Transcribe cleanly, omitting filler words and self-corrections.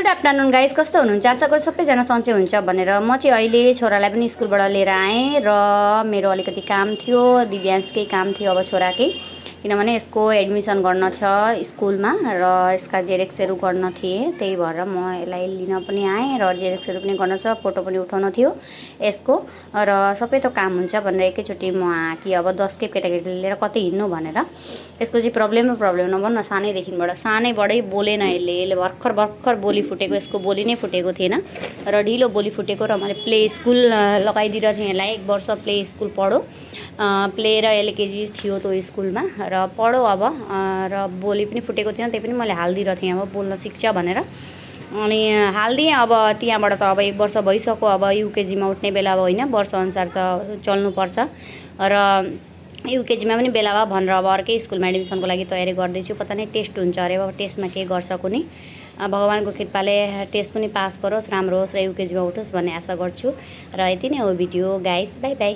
Good afternoon guys, कस्तो हुनुहुन्छ? आशा गर्छु सबैजना सन्चै हुन्छ भनेर। म चाहिँ अहिले छोरालाई पनि स्कुलबाट लिएर आएँ र मेरो अलिकति काम थियो, दिव्यांशकै काम थियो अब छोराकै, किनभने यसको एडमिसन गर्न छ स्कुलमा र यसका जेरेक्सहरू गर्न थिए, त्यही भएर म यसलाई लिन पनि आएँ र जेरेक्सहरू पनि गर्न छ, फोटो पनि उठाउन थियो यसको र सबै त काम हुन्छ भनेर एकैचोटि म कि अब 10 के केटाकेटी लिएर कतै हिँड्नु भनेर। यसको चाहिँ प्रब्लम नभन्न, सानैबाटै बोलेन यसले भर्खर बोली फुटेको, यसको बोली नै फुटेको थिएन र ढिलो बोली फुटेको र मैले प्ले स्कुल लगाइदिएर थिएँ यसलाई। 1 वर्ष प्ले स्कुल पढो, प्ले र एलकेजी थियो त्यो स्कुलमा र पढो अब र बोली पनि फुटेको थिएन, त्यही पनि मैले हालिदिएर थिएँ अब बोल्न सिक्छ भनेर। अनि हालिदिएँ। अब त्यहाँबाट त अब 1 वर्ष भइसक्यो, अब युकेजीमा उठ्ने बेला अब होइन, वर्षअनुसार चल्नुपर्छ र युकेजीमा पनि बेला भयो भनेर अब अर्कै स्कुलमा एडमिसनको लागि तयारी गर्दैछु। पत्ता नै टेस्ट हुन्छ अरे, अब टेस्टमा के गर्छ कुनै, भगवानको कृपाले टेस्ट पनि पास गरोस्, राम्रो होस् र युकेजीमा उठोस् भन्ने आशा गर्छु। र यति नै हो भिडियो गाइस, बाई बाई।